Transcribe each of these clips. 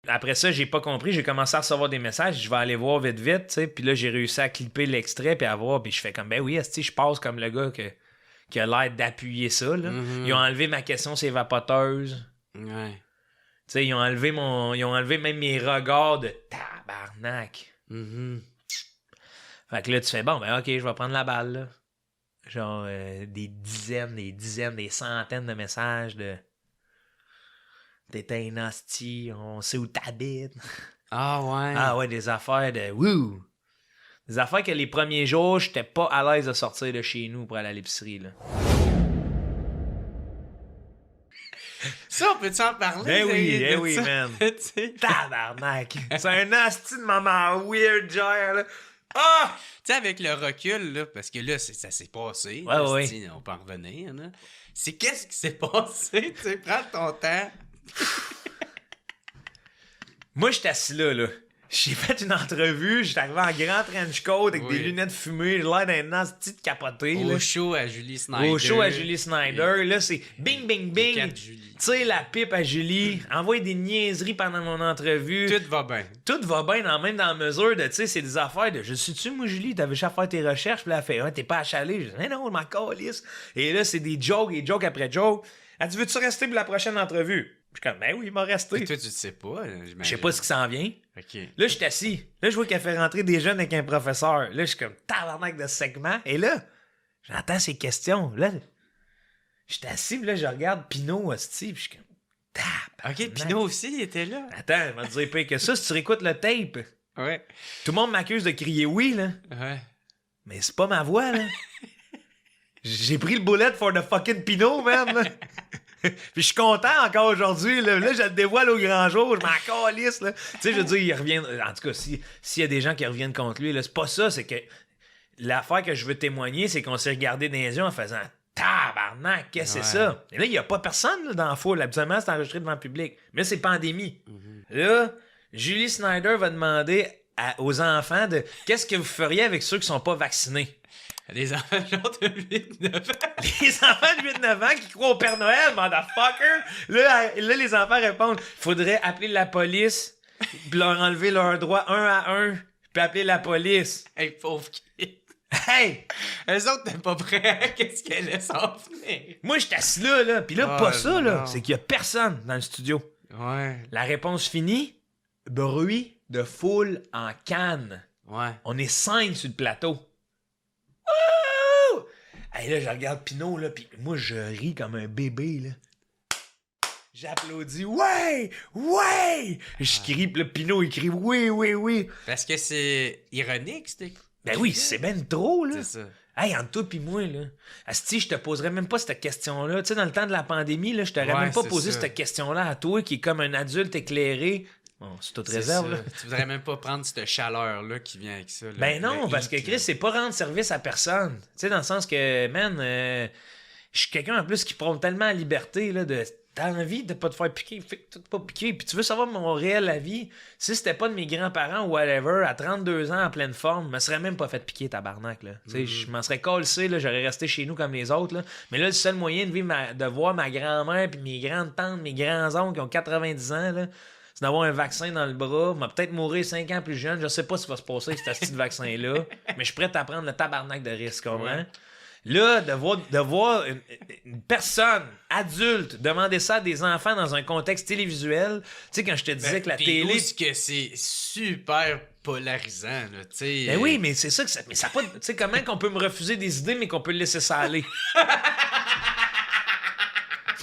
après ça, j'ai pas compris. J'ai commencé à recevoir des messages. Je vais aller voir vite, tu sais. Puis là, j'ai réussi à clipper l'extrait puis à voir. Puis je fais comme, ben oui, esti, je passe comme le gars qui a l'air d'appuyer ça, là. Ils ont enlevé ma question, c'est vapoteuse. Ouais. Tu sais, ils ont enlevé même mes regards de tabarnak. Fait que là, tu fais, bon, ben ok, je vais prendre la balle, là. Genre, des dizaines, des centaines de messages de... T'es un hostie, on sait où t'habites. Ah ouais. Ah ouais, des affaires de... Wouh! Des affaires que les premiers jours, j'étais pas à l'aise de sortir de chez nous pour aller à l'épicerie, là. Ça, on peut-tu en parler? Oui, man. Tabarnak! C'est un hostie de maman weird, genre, là. Ah! Tu sais, avec le recul, là, parce que là, ça s'est passé. Ouais, là, ouais. on peut en revenir. Là. C'est qu'est-ce qui s'est passé? Tu sais, prends ton temps. Moi, j'étais assis là. J'ai fait une entrevue, j'étais arrivé en grand trench coat avec des lunettes fumées, j'ai l'air d'un hostie de capoté. Au show à Julie Snyder. Là, c'est bing, bing, bing. Tire la pipe à Julie, envoie des niaiseries pendant mon entrevue. Tout va bien. Tout va bien, même dans la mesure de, tu sais, c'est des affaires de, je suis-tu, moi, Julie, t'avais juste à faire tes recherches, puis là, elle fait, t'es pas achalé. Je dis, mais non, je m'en calisse. Et là, c'est des jokes, et joke après joke. Elle dit, veux-tu rester pour la prochaine entrevue? Je suis comme, ben oui, il m'a resté. Et toi, tu le sais pas, je sais pas ce qui s'en vient. OK. Là, je suis assis. Là, je vois qu'elle fait rentrer des jeunes avec un professeur. Là, je suis comme, tabarnak de segment. Et là, j'entends ces questions. Là, je suis assis, puis là, je regarde Pinot, hostie, puis je suis comme, tabarnak. OK, Pinot aussi, il était là. Attends, elle m'a dit pire que ça, si tu réécoutes le tape. Ouais. Tout le monde m'accuse de crier oui, là. Ouais. Mais c'est pas ma voix, là. J'ai pris le bullet for the fucking Pinot, man. Là. Puis je suis content encore aujourd'hui. Là, je le dévoile au grand jour. Je m'en calisse. Tu sais, je veux dire, il revient. En tout cas, s'il y a des gens qui reviennent contre lui, là, c'est pas ça. C'est que l'affaire que je veux témoigner, c'est qu'on s'est regardé dans les yeux en faisant tabarnak, qu'est-ce que c'est ça? Et là, il n'y a pas personne là, dans la foule. Habituellement, c'est enregistré devant le public. Mais là, c'est pandémie. Là, Julie Snyder va demander aux enfants de qu'est-ce que vous feriez avec ceux qui sont pas vaccinés? Les enfants genre de 8-9 ans. Les enfants de 8-9 ans qui croient au Père Noël, motherfucker! Là, les enfants répondent, faudrait appeler la police, puis leur enlever leurs droits un à un, puis appeler la police. Hey, pauvre kid. Hey! Eux autres, t'es pas prêt. Qu'est-ce qu'elle laisse en venir? Moi, j'étais assis là. Puis là, pas ça, là. C'est qu'il y a personne dans le studio. Ouais. La réponse finie, bruit de foule en canne. Ouais. On est 5 sur le plateau. Hey, là, je regarde Pinot, là, pis moi, je ris comme un bébé, là. J'applaudis, ouais! Je crie, pis là, Pinot, il crie, oui. Parce que c'est ironique, c'était... Ben oui, c'est ben trop, là. C'est ça. Hey, entre toi pis moi, là, asti, je te poserais même pas cette question-là. Tu sais, dans le temps de la pandémie, là, je t'aurais même pas posé cette question-là à toi, qui est comme un adulte éclairé. Bon, c'est toute réserve, là. Tu voudrais même pas prendre cette chaleur-là qui vient avec ça. Là, ben non, parce que Chris, c'est pas rendre service à personne. Tu sais, dans le sens que, man, je suis quelqu'un en plus qui prône tellement la liberté, là, de. T'as envie de pas te faire piquer, fais que tu te pas piquer. Puis tu veux savoir mon réel avis, si c'était pas de mes grands-parents ou whatever, à 32 ans en pleine forme, je me serais même pas fait piquer, tabarnak, là. Tu sais, je m'en serais calcé, là, j'aurais resté chez nous comme les autres, là. Mais là, le seul moyen de vivre de voir ma grand-mère puis mes grandes-tantes, mes grands-oncles qui ont 90 ans, là, c'est d'avoir un vaccin dans le bras, m'a peut-être mourir 5 ans plus jeune, je sais pas ce qui va se passer avec ce petit vaccin-là, mais je suis prêt à prendre le tabarnak de risque, comprends? Ouais. Là, de voir une personne adulte demander ça à des enfants dans un contexte télévisuel, tu sais, quand je te disais que la télé... Parce que c'est super polarisant, là, tu sais... Ben oui, mais c'est ça que ça... Mais ça pas... Tu sais, comment qu'on peut me refuser des idées, mais qu'on peut laisser ça aller?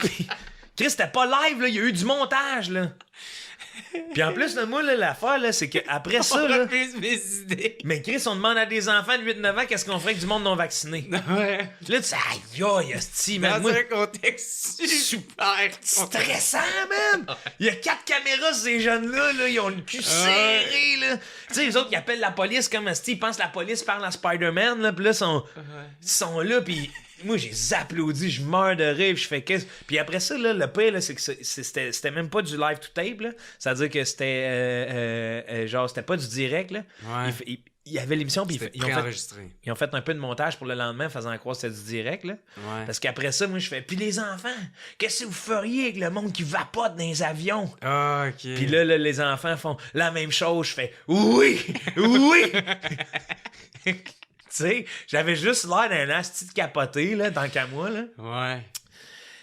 Chris, c'était pas live, là, il y a eu du montage, là. Puis en plus de moi, là, l'affaire, là, c'est qu'après ça, là... mes idées. Mais Chris, on demande à des enfants de 8-9 ans qu'est-ce qu'on ferait avec du monde non vacciné. Ouais. Là, tu sais, aïe, esti, man. Dans un contexte super stressant, man. Il y a 4 caméras, ces jeunes-là, là, ils ont le cul serré, là. Tu sais, les autres, ils appellent la police comme esti, ils pensent que la police parle à Spider-Man, là, puis là, ils sont là, puis... Moi, j'ai applaudi, je meurs de rire, je fais qu'est-ce. Puis après ça, là, le pire, là, c'est que c'était même pas du live to tape, là. C'est-à-dire que c'était genre, c'était pas du direct, là. Ouais. il y avait l'émission, puis C'était préenregistré. ils ont fait un peu de montage pour le lendemain, faisant croire que c'était du direct, là. Ouais. Parce qu'après ça, moi, je fais, puis les enfants, qu'est-ce que vous feriez avec le monde qui vapote dans les avions? Ah, OK. Puis là, les enfants font la même chose. Je fais oui, oui. Tu sais, j'avais juste l'air d'un asti de capoté, là, tant qu'à moi, là. Ouais.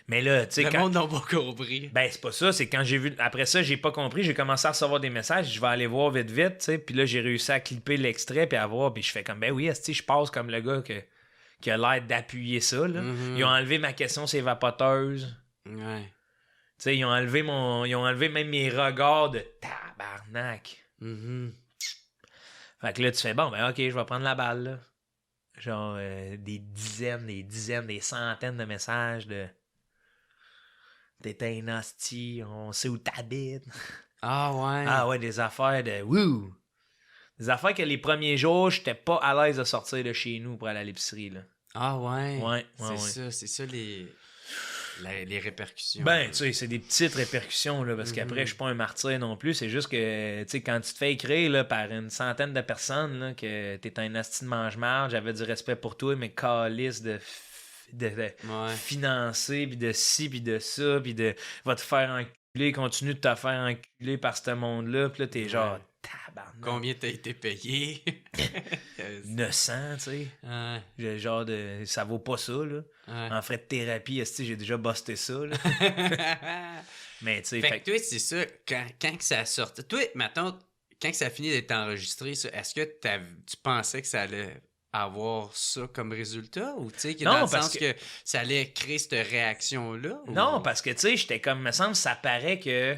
Mais là, tu sais, Le monde n'a pas compris. Ben, c'est pas ça, c'est quand j'ai vu... Après ça, j'ai pas compris, j'ai commencé à recevoir des messages, je vais aller voir vite, tu sais, puis là, j'ai réussi à clipper l'extrait, puis à voir, puis je fais comme, ben oui, asti, je passe comme le gars qui a l'air d'appuyer ça, là. Mm-hmm. Ils ont enlevé ma question, c'est vapoteuse. Ouais. Tu sais, ils ont enlevé même mes regards de tabarnak. Mm-hmm. Fait que là, tu fais, bon, ben ok, je vais prendre la balle, là. Genre, des dizaines, des centaines de messages de... T'es un hostie, on sait où t'habites. Ah, ouais. Ah ouais, des affaires de... Wouh! Des affaires que les premiers jours, j'étais pas à l'aise de sortir de chez nous pour aller à l'épicerie, là. Ah, ouais. Ouais. C'est ça les répercussions. Ben, tu sais, c'est des petites répercussions, là, parce qu'après, je suis pas un martyr non plus. C'est juste que, tu sais, quand tu te fais écrire, là, par une centaine de personnes, là, que t'es un asti de mange-marde, j'avais du respect pour toi, mais calice de financer, puis de ci, puis de ça, puis de va te faire enculer, continue de te faire enculer par ce monde-là, puis là, t'es genre, tabarnak. Combien t'as été payé? 900, tu sais. Ouais. Genre de... Ça vaut pas ça, là. Ouais. En frais de thérapie, esti, j'ai déjà busté ça, là. Mais, tu sais... Fait que toi, c'est ça, quand que ça a sorti... Toi, maintenant, quand que ça a fini d'être enregistré, ça, est-ce que tu pensais que ça allait avoir ça comme résultat? Ou, tu sais, Non, dans le parce sens que ça allait créer cette réaction-là? Ou... Non, parce que, tu sais, j'étais comme... me semble, ça paraît que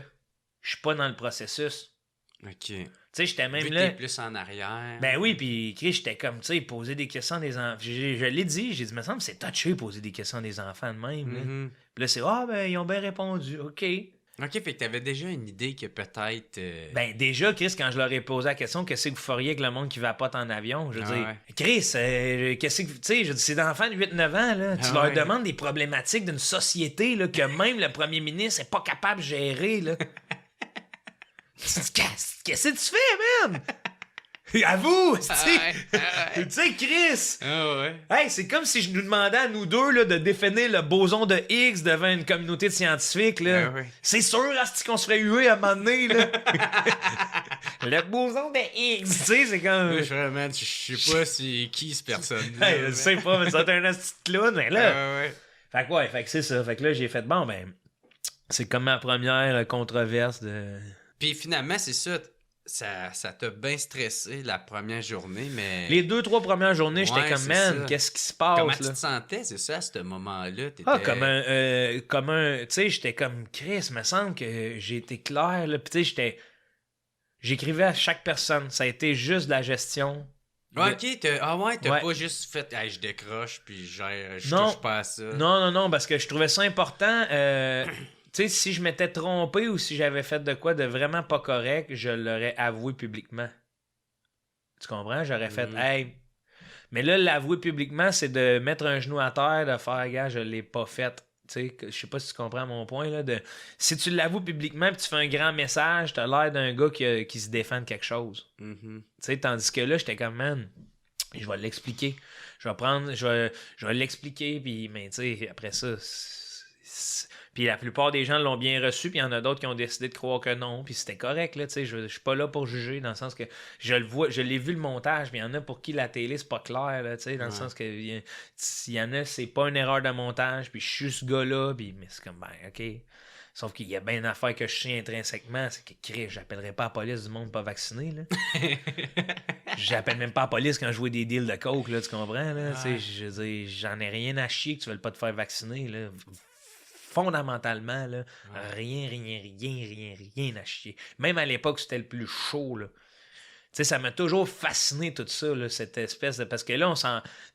je suis pas dans le processus. OK. Tu sais, j'étais même Vu là... t'es plus en arrière. Ben oui, puis Chris, j'étais comme, tu sais, poser des questions à des enfants. Je l'ai dit, j'ai dit, me semble, c'est touché poser des questions à des enfants de même. Là. Mhm. Puis là, c'est, ah, ben, ils ont bien répondu, OK. OK, fait que t'avais déjà une idée que peut-être... Ben, déjà, Chris, quand je leur ai posé la question, qu'est-ce que vous feriez avec le monde qui vapote en avion? Je veux dire, ouais. Chris, qu'est-ce que, tu sais, je dis, c'est d'enfants de 8-9 ans, là. Tu leur demandes des problématiques d'une société, là, que même le premier ministre n'est pas capable de gérer, là. Qu'est-ce que tu fais, man? Avoue, tu sais, Chris! Ah ouais. Hey, c'est comme si je nous demandais à nous deux là, de définir le boson de Higgs devant une communauté de scientifiques. Là. Ouais. C'est sûr qu'on se ferait huer à un moment donné. Là. Le boson de Higgs, tu sais, c'est comme... Je sais pas c'est qui cette personne. Hey, je sais pas, mais ça un asti de clown, mais là... ouais. Fait que ouais, fait que c'est ça. Fait que là, j'ai fait, bon, ben... C'est comme ma première controverse de... Puis finalement, c'est ça... Ça t'a bien stressé la première journée, mais... Les 2-3 premières journées, j'étais Ouais, comme, c'est man, ça. qu'est-ce qui se passe, Comment là? tu te sentais, c'est ça, à ce moment-là? T'étais... Ah, comme un... Tu sais, j'étais comme, Chris, me semble que j'ai été clair, là. Puis tu sais, j'écrivais à chaque personne. Ça a été juste de la gestion. OK, t'as pas juste fait « Hey, je décroche, puis je touche pas à ça. » Non, parce que je trouvais ça important. Tu sais, si je m'étais trompé ou si j'avais fait de quoi de vraiment pas correct, je l'aurais avoué publiquement. Tu comprends? J'aurais fait « Hey... » Mais là, l'avouer publiquement, c'est de mettre un genou à terre, de faire « Gars, je l'ai pas fait. » Tu sais, je sais pas si tu comprends mon point, là. Si tu l'avoues publiquement et tu fais un grand message, t'as l'air d'un gars qui se défend de quelque chose. Mm-hmm. Tu sais, tandis que là, j'étais comme, man, je vais l'expliquer. Je vais l'expliquer, puis, mais tu sais, après ça... Puis la plupart des gens l'ont bien reçu, puis il y en a d'autres qui ont décidé de croire que non, puis c'était correct, là, tu sais, je suis pas là pour juger, dans le sens que je l'ai vu le montage, mais il y en a pour qui la télé, c'est pas clair, là, tu sais, dans le sens que il y en a, c'est pas une erreur de montage, puis je suis ce gars-là, puis mais c'est comme, ben, OK. Sauf qu'il y a bien une affaire que je sais intrinsèquement, c'est que, Chris, j'appellerais pas la police du monde pas vacciné, là. J'appelle même pas la police quand je vois des deals de coke, là, tu comprends, là, tu sais, je veux dire, j'en ai rien à chier que tu veuilles pas te faire vacciner, là. Fondamentalement, là, rien à chier. Même à l'époque, c'était le plus chaud, là. Tu sais, ça m'a toujours fasciné tout ça, là, cette espèce de... Parce que là,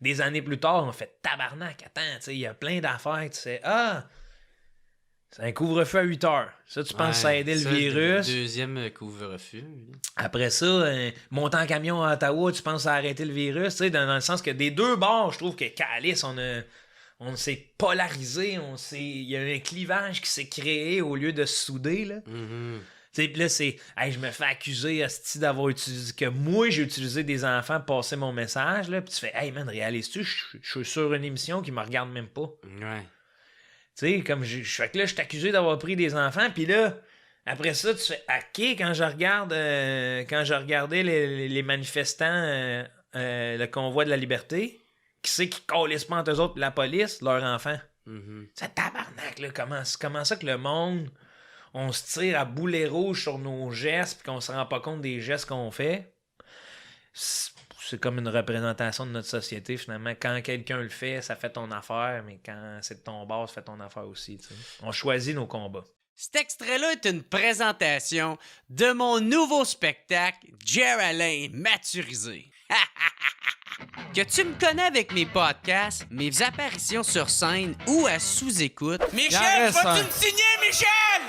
des années plus tard, on fait tabarnak, attends, tu sais, il y a plein d'affaires, tu sais, c'est un couvre-feu à 8 heures. Ça, tu penses que ça a aidé le virus? Le deuxième couvre-feu. Après ça, monter en camion à Ottawa, tu penses que ça a arrêté le virus, tu sais, dans le sens que des deux bords, je trouve que Calice, on s'est polarisé, il y a un clivage qui s'est créé au lieu de se souder, là. Mm-hmm. Puis là, c'est. Hey, je me fais accuser asti, d'avoir utilisé. Que moi, j'ai utilisé des enfants pour passer mon message. Là, puis tu fais, hey man, réalises-tu, je suis sur une émission qui me regarde même pas. Ouais. Tu sais, comme fait que là, je suis accusé d'avoir pris des enfants. Puis là, après ça, tu fais, OK, quand je regardais les manifestants, le convoi de la liberté, qui c'est qui calisse pas entre eux autres, la police, leurs enfants. C'est tabarnak, là. Comment ça que le monde. On se tire à boulet rouge sur nos gestes puis qu'on se rend pas compte des gestes qu'on fait. C'est comme une représentation de notre société, finalement. Quand quelqu'un le fait, ça fait ton affaire, mais quand c'est de ton bord, ça fait ton affaire aussi. T'sais. On choisit nos combats. Cet extrait-là est une présentation de mon nouveau spectacle, Jer Alain Maturisé. Que tu me connais avec mes podcasts, mes apparitions sur scène ou à sous-écoute. Michel, vas-tu me signer, Michel?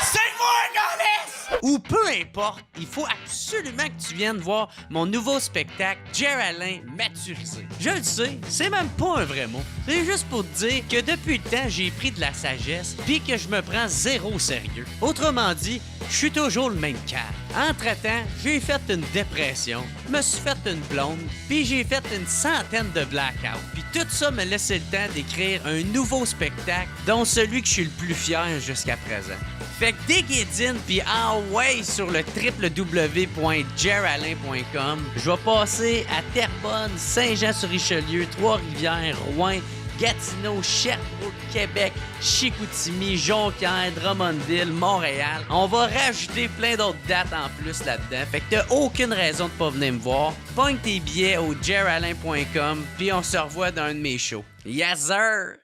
Signe-moi, Gaulis! Ou peu importe, il faut absolument que tu viennes voir mon nouveau spectacle, Jer Alain Maturisé. Je le sais, c'est même pas un vrai mot. C'est juste pour te dire que depuis le temps, j'ai pris de la sagesse pis que je me prends zéro au sérieux. Autrement dit, je suis toujours le même cas. Entre-temps, j'ai fait une dépression, me suis fait une blonde, puis j'ai fait une centaine de blackouts. Puis tout ça me laissait le temps d'écrire un nouveau spectacle, dont celui que je suis le plus fier jusqu'à présent. Fait que déguédine puis ouais sur le www.jeralain.com. Je vais passer à Terrebonne, Saint-Jean-sur-Richelieu, Trois-Rivières, Rouen, Gatineau, Sherbrooke, Québec, Chicoutimi, Jonquière, Drummondville, Montréal. On va rajouter plein d'autres dates en plus là-dedans. Fait que t'as aucune raison de pas venir me voir. Pogne tes billets au jeralain.com puis on se revoit dans un de mes shows. Yes sir!